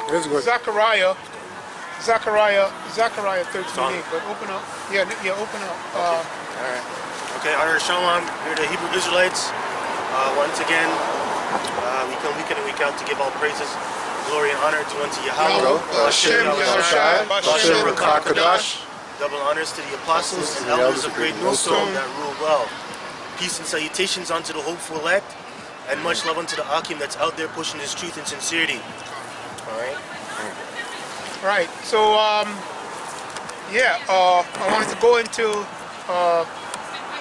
That's good. Zechariah 13:8. But open up. Yeah, open up. All right. Okay, Honor Shalom. We're the Hebrew Israelites. Once again, we come week in and week out to give all praises, glory, and honor to unto Yahweh. Double honors to the apostles and elders of Great Millstone that rule well. Peace and salutations unto the hopeful elect, and much love unto the Akim that's out there pushing his truth and sincerity. All right. Right. So, I wanted to go into.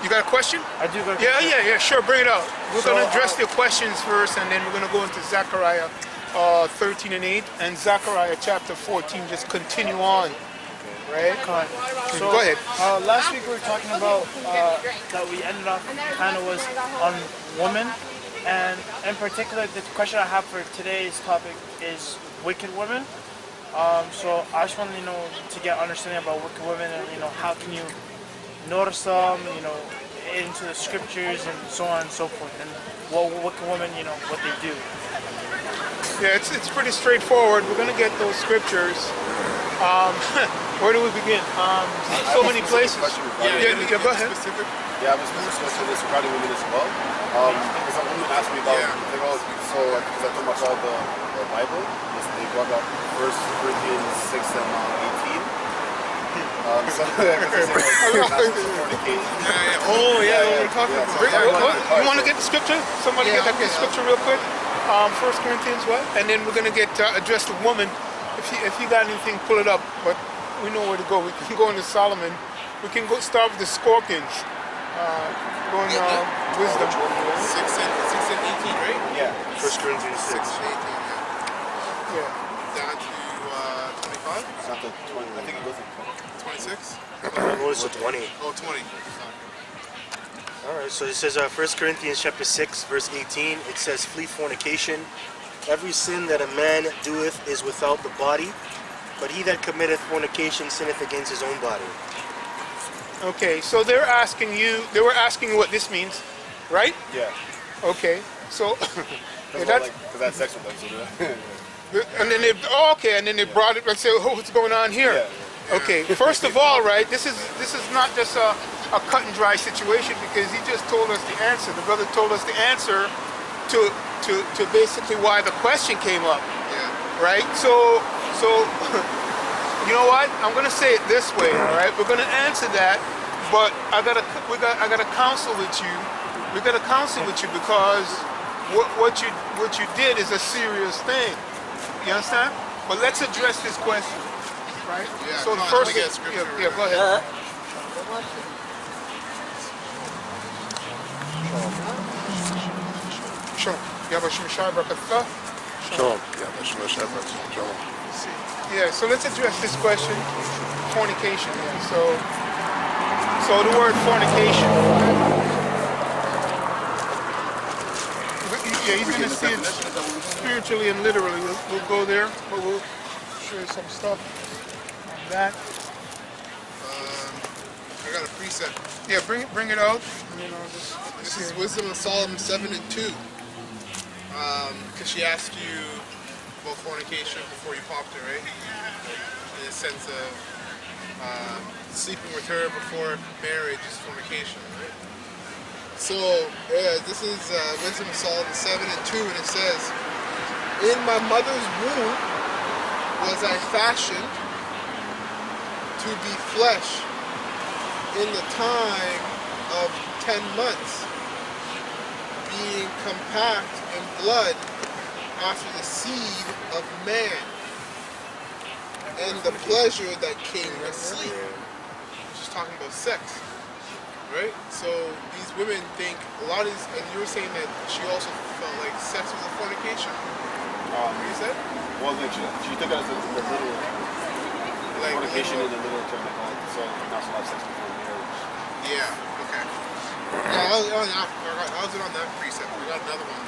You got a question? I do got a question. Yeah, Sure, bring it out. We're going to address the questions first, and then we're going to go into Zechariah 13:8 and Zechariah chapter 14. Just continue on. Right? So, go ahead. Last week we were talking about that we ended up kind of was on women, and in particular the question I have for today's topic is wicked women. So I just want to get understanding about wicked women, and how can you notice them, into the scriptures and so on and so forth, and what wicked women, what they do. Yeah, it's pretty straightforward. We're going to get those scriptures. Where do we begin? So many places. Go ahead. Yeah, I have a specific question this regarding women as well. Because a woman asked me about, because I told my child the Bible, they brought up 1 Corinthians 6 and 18. You want to get the scripture? Somebody get that scripture real quick? 1 Corinthians what? And then we're going to get address the woman. If you got anything, pull it up. But we know where to go. We can go into Solomon. We can go start with the scorpions. Going wisdom. 6 and 18, right? Yeah. 1 Corinthians 6 and 18. Yeah. Down to 25. Not the 20. I think it goes to 26. It goes to 20. Oh, 20. All right. So it says 1 Corinthians chapter 6 verse 18. It says, "Flee fornication. Every sin that a man doeth is without the body, but he that committeth fornication sinneth against his own body." Okay, so they were asking what this means, right? Yeah. Okay, so Because that's sex with them, so and then they brought it and said, "Oh, what's going on here?" Yeah. Okay, first of all, right, this is not just a cut and dry situation, because he just told us the answer. The brother told us the answer to basically why the question came up. Yeah. Right? So you know what? I'm gonna say it this way, all right? We're gonna answer that, but I gotta counsel with you. We gotta counsel with you, because what you did is a serious thing. You understand? But let's address this question, right? Yeah. So the first thing, go ahead. Sure. Yeah, so let's address this question, fornication. Yeah. So the word fornication. Yeah, he's going to see it spiritually and literally. We'll go there, but we'll show you some stuff on that. I got a precept. Yeah, bring it out. This is Wisdom of Solomon 7 and 2. Because she asked you about fornication before you popped her, right? In the sense of sleeping with her before marriage is fornication, right? So, this is Wisdom of Solomon 7 and 2, and it says, "In my mother's womb was I fashioned to be flesh in the time of 10 months, being compact in blood after the seed of man, and the pleasure that came with sleep." She's talking about sex, right? So these women think a lot of these, and you were saying that she also felt like sex was a fornication. You said? Well, she took it as the little fornication in the little term they call it. So you're not supposed to have sex before marriage. Yeah. Okay. Yeah, I was on that precept. We got another one.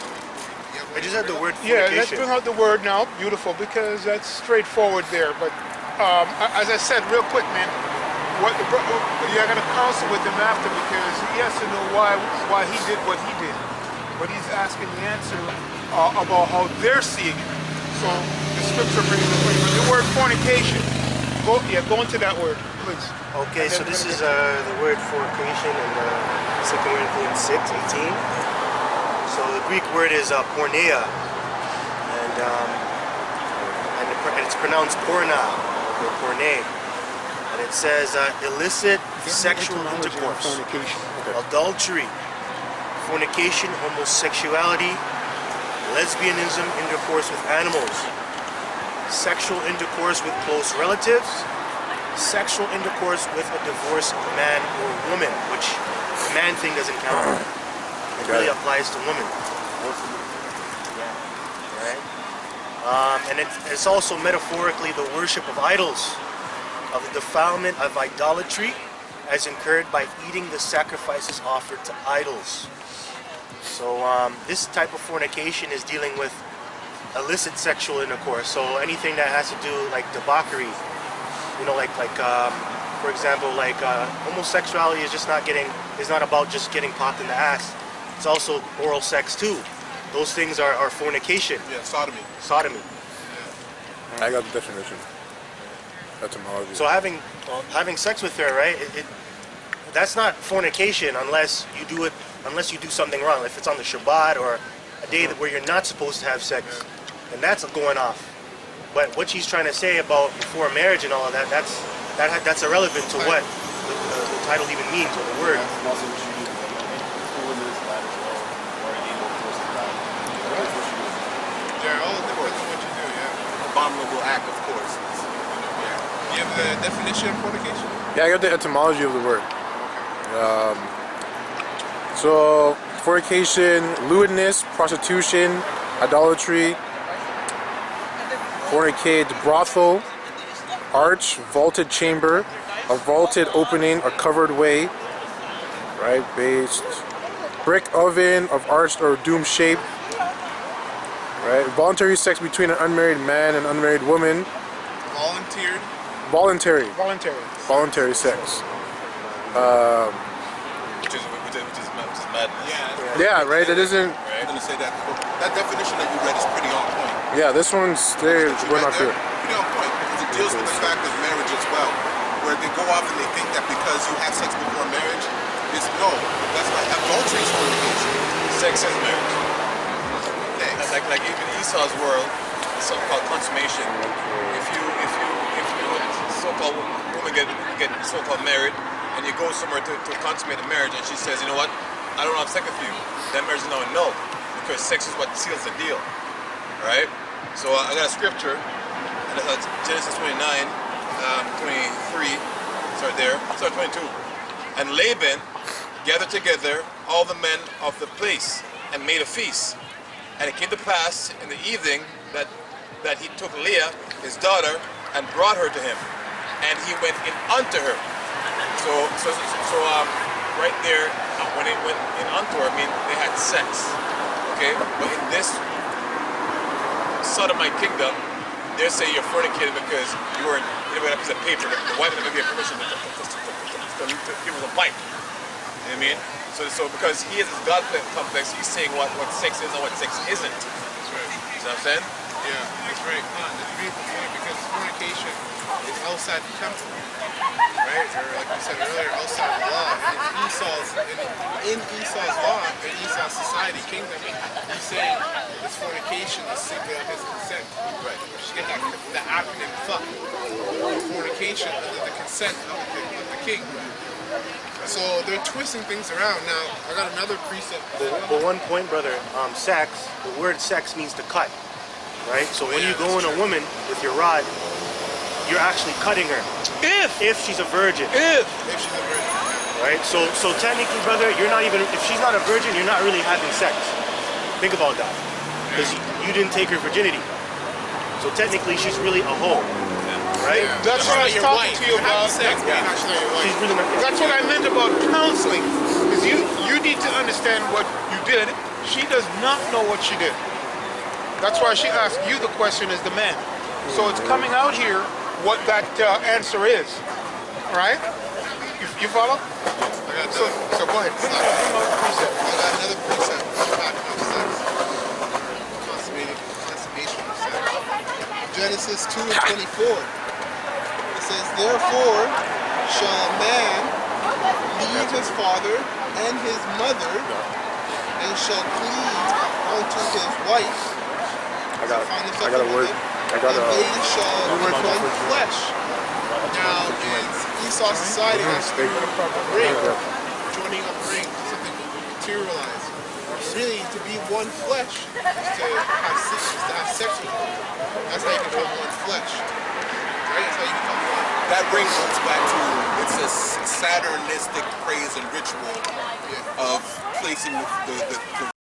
I just had the word Yeah, fornication. let's bring out the word now. Beautiful, because that's straightforward there. But as I said, real quick, man, you're gonna counsel with him after, because he has to know why he did what he did. But he's asking the answer about how they're seeing it. So the scripture brings it for you. But the word fornication, go into that word, please. Okay, so this is the word fornication in 2 Corinthians 6:18. So the Greek word is porneia, and it's pronounced porna or porne, and it says illicit sexual intercourse, adultery, fornication, homosexuality, lesbianism, intercourse with animals, sexual intercourse with close relatives, sexual intercourse with a divorced man or woman, which the man thing doesn't count. It really applies to women. Right? And it's also metaphorically the worship of idols, of the defilement of idolatry, as incurred by eating the sacrifices offered to idols. So this type of fornication is dealing with illicit sexual intercourse. So anything that has to do like debauchery, you know, for example, homosexuality is not about just getting popped in the ass. It's also oral sex too. Those things are fornication. Yeah, sodomy. Sodomy. I got the definition. Etymology. So having sex with her, right? That's not fornication unless you do something wrong. If it's on the Shabbat or a day where you're not supposed to have sex, and that's going off. But what she's trying to say about before marriage and all of that, that's irrelevant to what the title even means or the word. Yeah, all depends on what you do, yeah. Abominable act, of course. Do you have the definition of fornication? Yeah, I got the etymology of the word. So, fornication, lewdness, prostitution, idolatry, fornicate, brothel, arch, vaulted chamber, a vaulted opening, a covered way, right, based, brick oven of arched or dome shape, right, voluntary sex between an unmarried man and unmarried woman, voluntary sex, which is madness. yeah, right, it isn't, I'm gonna say that definition that you read is pretty on point. yeah, this one's, we're not good. Pretty on point because it deals with the fact of marriage as well, where they go off and they think that because you have sex before marriage, that's not adultery is fornication. Sex is marriage. Thanks. Like even Esau's world, it's something called consummation. If you so-called woman get so-called married, and you go somewhere to consummate a marriage, and she says, you know what, I don't have sex with you, that marriage is now a no, because sex is what seals the deal, right? So I got a scripture, and it's Genesis 29, 23, start there, start 22. And Laban gathered together all the men of the place and made a feast. And it came to pass in the evening that he took Leah, his daughter, and brought her to him. And he went in unto her. So right there, when it went in unto her, I mean, they had sex. Okay? But in this sodomite kingdom, they say you're fornicating because you weren't given a piece of paper. The wife never gave permission to give him a bite. You know what I mean? So because he has this God complex, he's saying what sex is and what sex isn't. That's right. You know what I'm saying? Yeah, that's right. It's beautiful because fornication is outside the temple, right? Or like we said earlier, outside the law. And in Esau's law, in Esau's society, kingdom, he's saying this fornication is simply on his consent. Right. You get the acronym fuck. Fornication under the consent of the king. So they're twisting things around. Now, I got another precept. But one point, brother, sex, the word sex means to cut, right? So when you go in a woman with your rod, you're actually cutting her. If she's a virgin. If she's a virgin. Right? So technically, brother, you're not even, if she's not a virgin, you're not really having sex. Think about that. Because you didn't take her virginity. So technically, she's really a hoe. Right? Yeah. That's what I was talking to you about. Sex, but you're not actually your wife. She's really not. That's what I meant about counseling. Because you need to understand what you did. She does not know what she did. That's why she asked you the question as the man. So it's coming out here what that answer is. Right? You follow? So go ahead. Bring out the precept. I got another precept talking about sex. Consummation of sex. Genesis 2 and 24. It says, therefore shall a man leave his father and his mother, and shall cleave unto his wife. I got a word. And they shall be one flesh. Now, in Esau society, that's a ring. Joining up ring to something materialized. Really, to be one flesh is to have sex with one. That's how you become one flesh. Right? That's how you become one. That ring goes back to, it's a Saturnistic praise and ritual of placing the